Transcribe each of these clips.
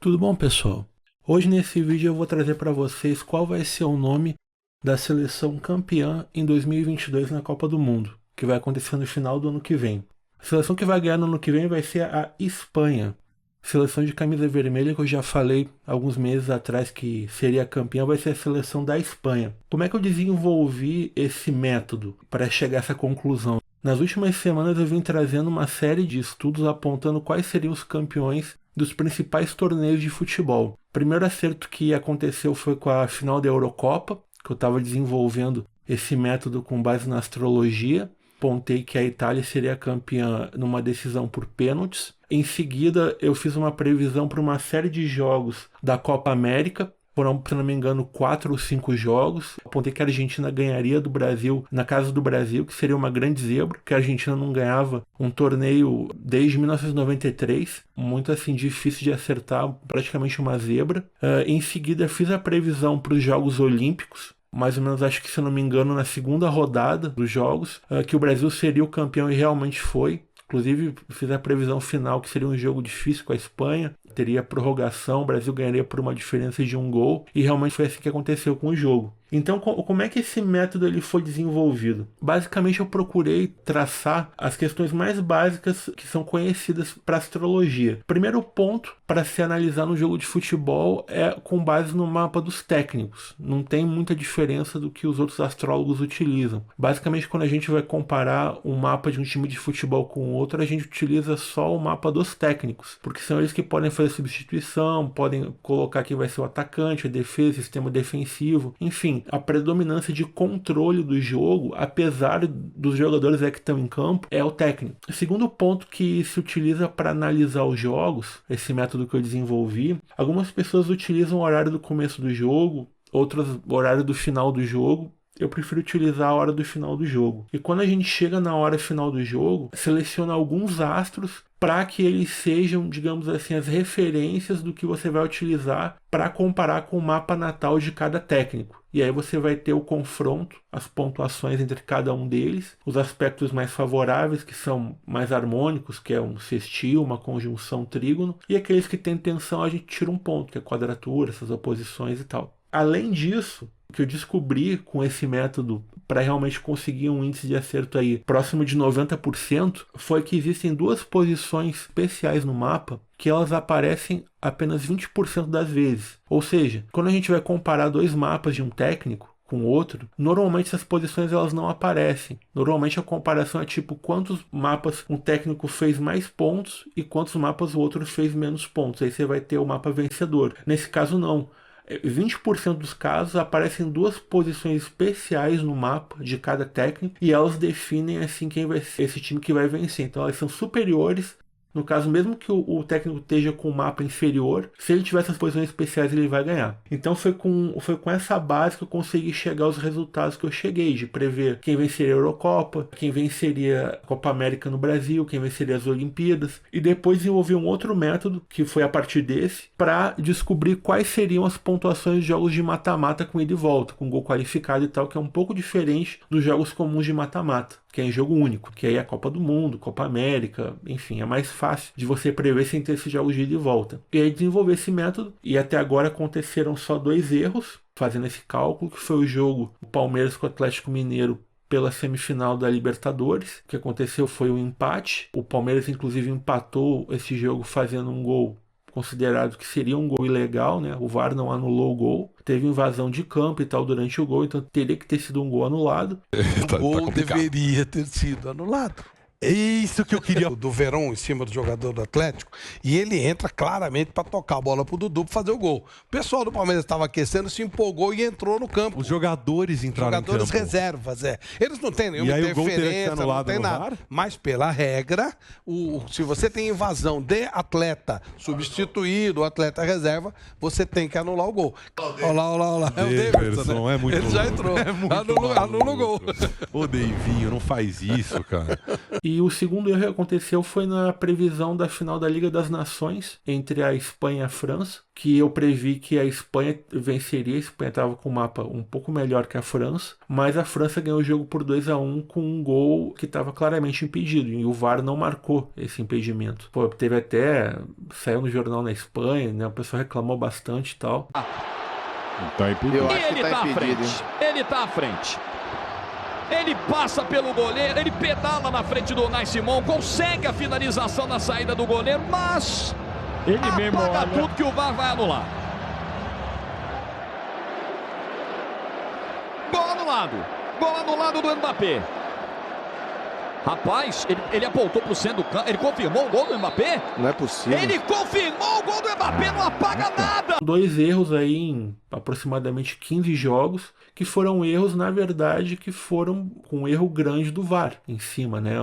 Tudo bom, pessoal? Hoje nesse vídeo eu vou trazer para vocês qual vai ser o nome da seleção campeã em 2022 na Copa do Mundo, que vai acontecer no final do ano que vem. A seleção que vai ganhar no ano que vem vai ser a Espanha. Seleção de camisa vermelha, que eu já falei alguns meses atrás que seria campeã, vai ser a seleção da Espanha. Como é que eu desenvolvi esse método para chegar a essa conclusão? Nas últimas semanas eu vim trazendo uma série de estudos apontando quais seriam os campeões dos principais torneios de futebol. O primeiro acerto que aconteceu foi com a final da Eurocopa, que eu estava desenvolvendo esse método com base na astrologia. Apontei que a Itália seria campeã numa decisão por pênaltis. Em seguida, eu fiz uma previsão para uma série de jogos da Copa América. Foram, se não me engano, 4 ou 5 jogos. Apontei que a Argentina ganharia do Brasil na casa do Brasil, que seria uma grande zebra, porque a Argentina não ganhava um torneio desde 1993. Muito assim, difícil de acertar, praticamente uma zebra. Em seguida, fiz a previsão para os Jogos Olímpicos. Mais ou menos, acho que, se não me engano, na segunda rodada dos jogos, que o Brasil seria o campeão e realmente foi. Inclusive, fiz a previsão final que seria um jogo difícil com a Espanha. Teria prorrogação, o Brasil ganharia por uma diferença de 1 gol. E realmente foi assim que aconteceu com o jogo. Então, como é que esse método ele foi desenvolvido? Basicamente, eu procurei traçar as questões mais básicas que são conhecidas para astrologia. Primeiro ponto para se analisar no jogo de futebol é com base no mapa dos técnicos. Não tem muita diferença do que os outros astrólogos utilizam. Basicamente, quando a gente vai comparar um mapa de um time de futebol com outro, a gente utiliza só o mapa dos técnicos, porque são eles que podem fazer substituição, podem colocar quem vai ser o atacante, a defesa, o sistema defensivo, enfim. A predominância de controle do jogo, apesar dos jogadores que estão em campo, é o técnico. O segundo ponto que se utiliza para analisar os jogos, esse método que eu desenvolvi, algumas pessoas utilizam o horário do começo do jogo, outras o horário do final do jogo. Eu prefiro utilizar a hora do final do jogo. E quando a gente chega na hora final do jogo, seleciona alguns astros para que eles sejam, digamos assim, as referências do que você vai utilizar para comparar com o mapa natal de cada técnico. E aí você vai ter o confronto, as pontuações entre cada um deles, os aspectos mais favoráveis, que são mais harmônicos, que é um sextil, uma conjunção trígono, e aqueles que têm tensão a gente tira um ponto, que é quadratura, essas oposições e tal. Além disso, o que eu descobri com esse método para realmente conseguir um índice de acerto aí próximo de 90% foi que existem duas posições especiais no mapa que elas aparecem apenas 20% das vezes. Ou seja, quando a gente vai comparar dois mapas de um técnico com outro, normalmente essas posições elas não aparecem. Normalmente a comparação é tipo quantos mapas um técnico fez mais pontos e quantos mapas o outro fez menos pontos. Aí você vai ter o mapa vencedor. Nesse caso não. 20% dos casos aparecem duas posições especiais no mapa de cada técnico e elas definem assim quem vai ser esse time que vai vencer. Então elas são superiores. No caso, mesmo que o técnico esteja com o mapa inferior, se ele tiver essas posições especiais, ele vai ganhar. Então foi com essa base que eu consegui chegar aos resultados que eu cheguei, de prever quem venceria a Eurocopa, quem venceria a Copa América no Brasil, quem venceria as Olimpíadas. E depois desenvolvi um outro método, que foi a partir desse, para descobrir quais seriam as pontuações de jogos de mata-mata com ida e volta, com gol qualificado e tal, que é um pouco diferente dos jogos comuns de mata-mata, que é em jogo único, que aí é a Copa do Mundo, Copa América, enfim, é mais fácil de você prever sem ter esses jogos de ida e volta. E aí desenvolver esse método, e até agora aconteceram só 2 erros, fazendo esse cálculo, que foi o jogo do Palmeiras com o Atlético Mineiro pela semifinal da Libertadores. O que aconteceu foi um empate, o Palmeiras inclusive empatou esse jogo fazendo um gol considerado que seria um gol ilegal, né? O VAR não anulou o gol. Teve invasão de campo e tal durante o gol, então teria que ter sido um gol anulado. O gol deveria ter sido anulado. É isso que eu queria. Do Verón em cima do jogador do Atlético, e ele entra claramente para tocar a bola pro Dudu para fazer o gol. O pessoal do Palmeiras estava aquecendo, se empolgou e entrou no campo. Os jogadores entraram em campo. Jogadores reservas, é. Eles não têm nenhuma interferência, não tem nada. VAR? Mas pela regra, se você tem invasão de atleta substituído, atleta reserva, você tem que anular o gol. Olha lá. É o Davidson, né? É muito ele já entrou. Anula o gol. Ô, Deivinho, não faz isso, cara. E o segundo erro que aconteceu foi na previsão da final da Liga das Nações entre a Espanha e a França, que eu previ que a Espanha venceria. A Espanha estava com um mapa um pouco melhor que a França, mas a França ganhou o jogo por 2-1 com um gol que estava claramente impedido, e o VAR não marcou esse impedimento. Pô, teve até, saiu no jornal na Espanha, né? O pessoal reclamou bastante e tal. Tá impedido. Eu acho que tá impedido. Ele tá à frente. Ele passa pelo goleiro, ele pedala na frente do Unai Simon, consegue a finalização na saída do goleiro, mas ele mesmo apaga tudo que o VAR vai anular. Gol anulado do Mbappé. Rapaz, ele apontou pro centro do campo, ele confirmou o gol do Mbappé? Não é possível. Ele confirmou o gol do Mbappé, não apaga nada! 2 erros aí em aproximadamente 15 jogos, que foram erros, na verdade, que foram com um erro grande do VAR em cima, né?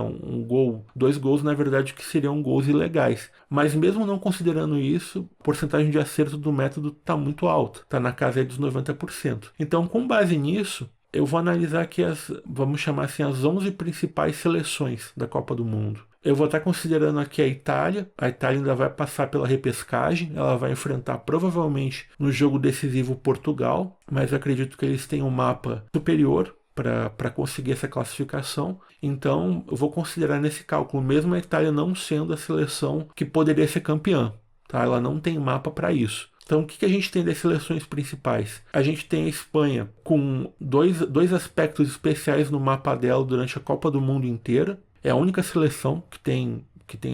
2 gols, na verdade, que seriam gols ilegais. Mas mesmo não considerando isso, a porcentagem de acerto do método tá muito alta, tá na casa aí dos 90%. Então, com base nisso, eu vou analisar aqui vamos chamar assim, as 11 principais seleções da Copa do Mundo. Eu vou estar considerando aqui a Itália. A Itália ainda vai passar pela repescagem. Ela vai enfrentar provavelmente no jogo decisivo Portugal, mas eu acredito que eles têm um mapa superior para conseguir essa classificação. Então eu vou considerar nesse cálculo, mesmo a Itália não sendo a seleção que poderia ser campeã, tá? Ela não tem mapa para isso. Então, o que a gente tem das seleções principais? A gente tem a Espanha com dois aspectos especiais no mapa dela durante a Copa do Mundo inteira. É a única seleção que tem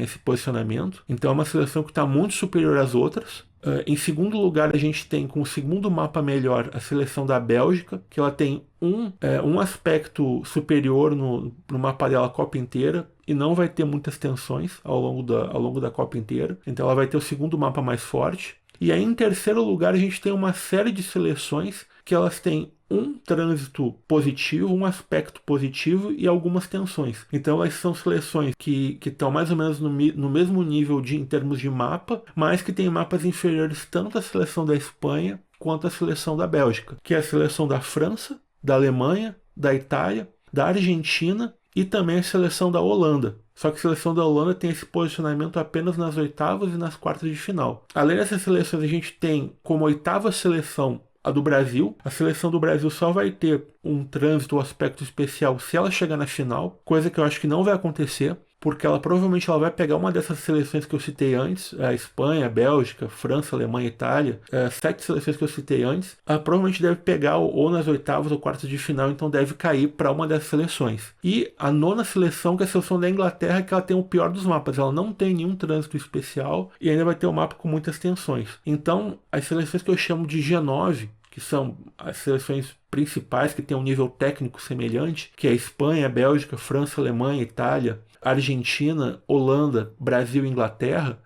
esse posicionamento. Então, é uma seleção que está muito superior às outras. Em segundo lugar, a gente tem com o segundo mapa melhor a seleção da Bélgica, que ela tem um aspecto superior no mapa dela a Copa inteira, e não vai ter muitas tensões ao longo da Copa inteira. Então, ela vai ter o segundo mapa mais forte. E aí, em terceiro lugar, a gente tem uma série de seleções que elas têm um trânsito positivo, um aspecto positivo e algumas tensões. Então, elas são seleções que estão mais ou menos no mesmo nível em termos de mapa, mas que têm mapas inferiores tanto à seleção da Espanha quanto à seleção da Bélgica, que é a seleção da França, da Alemanha, da Itália, da Argentina e também a seleção da Holanda. Só que a seleção da Holanda tem esse posicionamento apenas nas oitavas e nas quartas de final. Além dessas seleções, a gente tem como oitava seleção a do Brasil. A seleção do Brasil só vai ter um trânsito ou aspecto especial se ela chegar na final, coisa que eu acho que não vai acontecer, porque provavelmente ela vai pegar uma dessas seleções que eu citei antes, a Espanha, a Bélgica, França, Alemanha, Itália, 7 seleções que eu citei antes, ela provavelmente deve pegar ou nas oitavas ou quartas de final, então deve cair para uma dessas seleções. E a nona seleção, que é a seleção da Inglaterra, que ela tem o pior dos mapas, ela não tem nenhum trânsito especial e ainda vai ter um mapa com muitas tensões. Então, as seleções que eu chamo de G9, que são as seleções principais que têm um nível técnico semelhante, que é a Espanha, a Bélgica, França, Alemanha, Itália, Argentina, Holanda, Brasil e Inglaterra,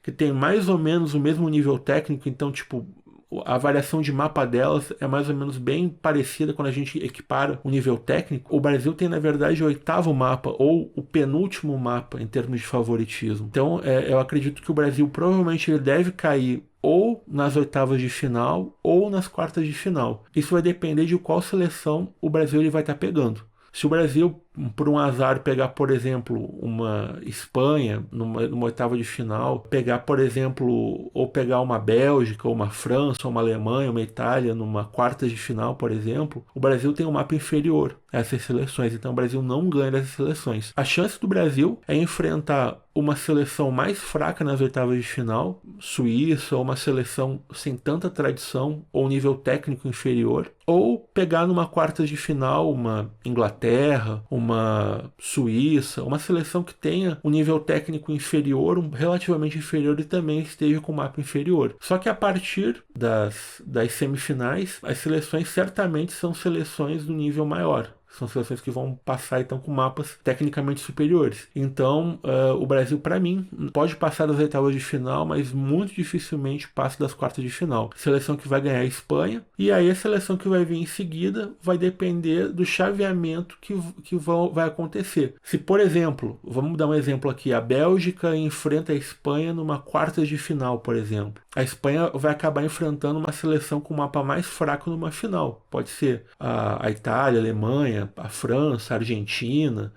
que tem mais ou menos o mesmo nível técnico. Então, tipo, a variação de mapa delas é mais ou menos bem parecida quando a gente equipara o nível técnico. O Brasil tem, na verdade, o 8º mapa, ou o penúltimo mapa em termos de favoritismo. Então, eu acredito que o Brasil provavelmente ele deve cair ou nas oitavas de final ou nas quartas de final. Isso vai depender de qual seleção o Brasil ele vai estar pegando. Se o Brasil, por um azar, pegar, por exemplo, uma Espanha numa oitava de final, pegar, por exemplo, ou pegar uma Bélgica, ou uma França, ou uma Alemanha, uma Itália numa quarta de final, por exemplo, o Brasil tem um mapa inferior a essas seleções. Então o Brasil não ganha dessas seleções. A chance do Brasil é enfrentar uma seleção mais fraca nas oitavas de final, Suíça, ou uma seleção sem tanta tradição, ou nível técnico inferior, ou pegar numa quarta de final uma Inglaterra, uma Suíça, uma seleção que tenha um nível técnico inferior, relativamente inferior, e também esteja com mapa inferior. Só que a partir das semifinais, as seleções certamente são seleções do nível maior. São seleções que vão passar então com mapas tecnicamente superiores. Então, o Brasil, para mim, pode passar das oitavas de final, mas muito dificilmente passa das quartas de final. Seleção que vai ganhar a Espanha, e aí a seleção que vai vir em seguida vai depender do chaveamento que vai acontecer. Se, por exemplo, vamos dar um exemplo aqui, a Bélgica enfrenta a Espanha numa quartas de final, por exemplo. A Espanha vai acabar enfrentando uma seleção com mapa mais fraco numa final. Pode ser a Itália, a Alemanha, Alemanha, a França, a Argentina,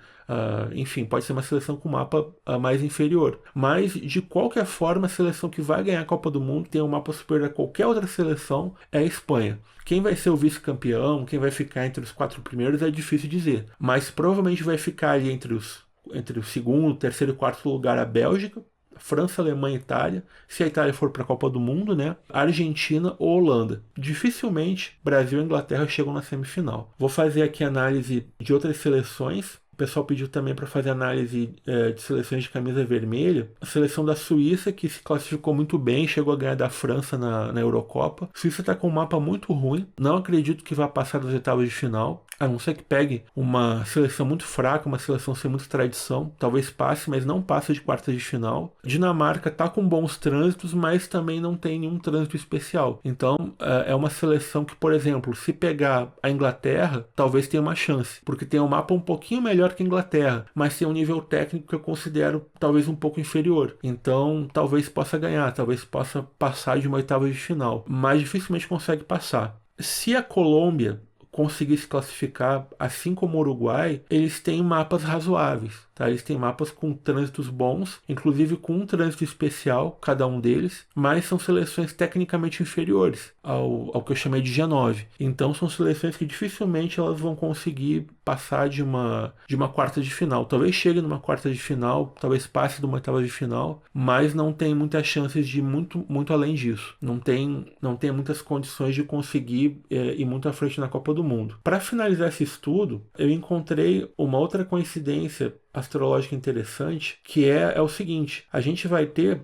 enfim, pode ser uma seleção com mapa mais inferior. Mas, de qualquer forma, a seleção que vai ganhar a Copa do Mundo, tem um mapa superior a qualquer outra seleção, é a Espanha. Quem vai ser o vice-campeão, quem vai ficar entre os 4 primeiros é difícil dizer. Mas provavelmente vai ficar ali entre o segundo, terceiro e quarto lugar a Bélgica, França, Alemanha e Itália. Se a Itália for para a Copa do Mundo, né? Argentina ou Holanda. Dificilmente Brasil e Inglaterra chegam na semifinal. Vou fazer aqui análise de outras seleções. O pessoal pediu também para fazer análise de seleções de camisa vermelha. A seleção da Suíça, que se classificou muito bem, chegou a ganhar da França na Eurocopa. A Suíça está com um mapa muito ruim. Não acredito que vá passar das oitavas de final. A não ser que pegue uma seleção muito fraca, uma seleção sem muita tradição. Talvez passe, mas não passa de quartas de final. Dinamarca está com bons trânsitos, mas também não tem nenhum trânsito especial. Então, é uma seleção que, por exemplo, se pegar a Inglaterra, talvez tenha uma chance. Porque tem um mapa um pouquinho melhor que a Inglaterra, mas tem um nível técnico que eu considero talvez um pouco inferior. Então, talvez possa ganhar, talvez possa passar de uma oitava de final. Mas dificilmente consegue passar. Se a Colômbia conseguir se classificar, assim como o Uruguai, eles têm mapas razoáveis. Tá? Eles têm mapas com trânsitos bons, inclusive com um trânsito especial, cada um deles, mas são seleções tecnicamente inferiores ao que eu chamei de G9. Então são seleções que dificilmente elas vão conseguir passar de uma quarta de final. Talvez chegue numa quarta de final, talvez passe de uma oitava de final, mas não tem muitas chances de ir muito além disso. Não tem muitas condições de conseguir ir muito à frente na Copa do Mundo. Para finalizar esse estudo, eu encontrei uma outra coincidência astrológica interessante, que é o seguinte: a gente vai ter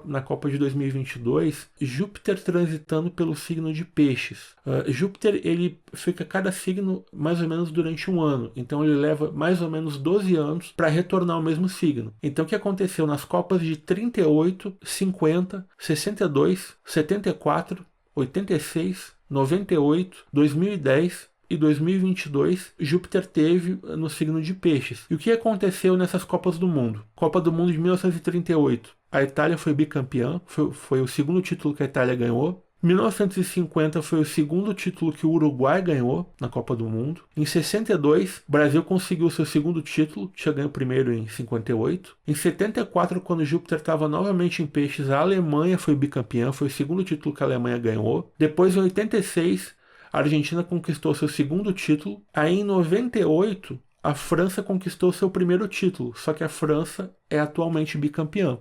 na Copa de 2022 Júpiter transitando pelo signo de Peixes. Júpiter, ele fica cada signo mais ou menos durante um ano, então ele leva mais ou menos 12 anos para retornar ao mesmo signo. Então o que aconteceu nas Copas de 38, 50, 62, 74, 86, 98, 2010 e 2022, Júpiter teve no signo de Peixes. E o que aconteceu nessas Copas do Mundo? Copa do Mundo de 1938, a Itália foi bicampeã, foi o segundo título que a Itália ganhou. 1950 foi o segundo título que o Uruguai ganhou na Copa do Mundo. Em 62, o Brasil conseguiu seu segundo título, tinha ganho o primeiro em 58. Em 74, quando Júpiter estava novamente em Peixes, a Alemanha foi bicampeã, foi o segundo título que a Alemanha ganhou. Depois, em 86, a Argentina conquistou seu segundo título. Aí, em 98, a França conquistou seu primeiro título, só que a França é atualmente bicampeã.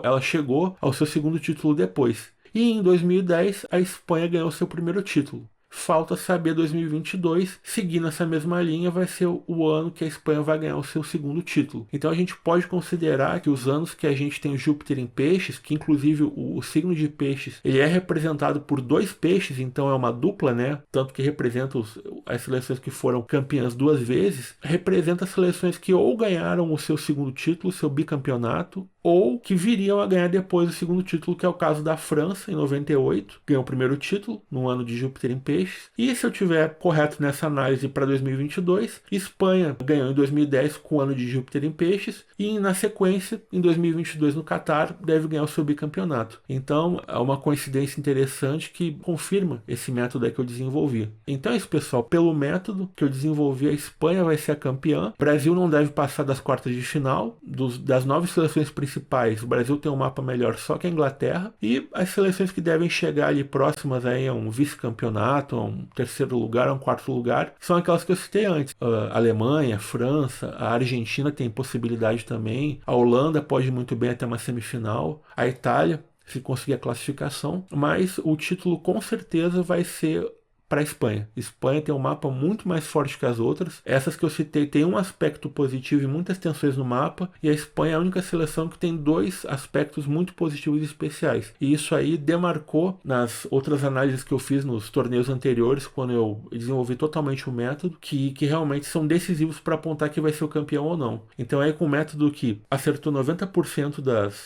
Ela chegou ao seu segundo título depois. E em 2010, a Espanha ganhou seu primeiro título. Falta saber 2022, seguindo essa mesma linha, vai ser o ano que a Espanha vai ganhar o seu segundo título. Então a gente pode considerar que os anos que a gente tem Júpiter em Peixes, que inclusive o signo de Peixes, ele é representado por 2 peixes, então é uma dupla, né? Tanto que representa as seleções que foram campeãs 2 vezes, representa as seleções que ou ganharam o seu segundo título, o seu bicampeonato, ou que viriam a ganhar depois o segundo título, que é o caso da França, em 98, ganhou o primeiro título, no ano de Júpiter em Peixes. E se eu tiver correto nessa análise para 2022, Espanha ganhou em 2010 com o ano de Júpiter em Peixes, e na sequência, em 2022 no Catar, deve ganhar o seu bicampeonato. Então, é uma coincidência interessante que confirma esse método aí que eu desenvolvi. Então é isso, pessoal. Pelo método que eu desenvolvi, a Espanha vai ser a campeã. O Brasil não deve passar das quartas de final. Das 9 seleções principais, o Brasil tem um mapa melhor só que a Inglaterra, e as seleções que devem chegar ali próximas aí a um vice-campeonato, a um terceiro lugar, a um quarto lugar, são aquelas que eu citei antes. A Alemanha, a França, a Argentina tem possibilidade também, a Holanda pode ir muito bem até uma semifinal, a Itália, se conseguir a classificação, mas o título com certeza vai ser para a Espanha. Espanha tem um mapa muito mais forte que as outras. Essas que eu citei têm um aspecto positivo e muitas tensões no mapa, e a Espanha é a única seleção que tem 2 aspectos muito positivos e especiais. E isso aí demarcou nas outras análises que eu fiz nos torneios anteriores, quando eu desenvolvi totalmente o método, que realmente são decisivos para apontar que vai ser o campeão ou não. Então é com o método que acertou 90%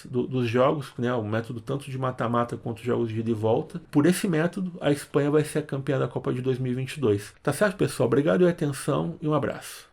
dos jogos, né, o método tanto de mata-mata quanto jogos de ida e volta. Por esse método, a Espanha vai ser a campeã da Copa de 2022. Tá certo, pessoal? Obrigado pela atenção e um abraço.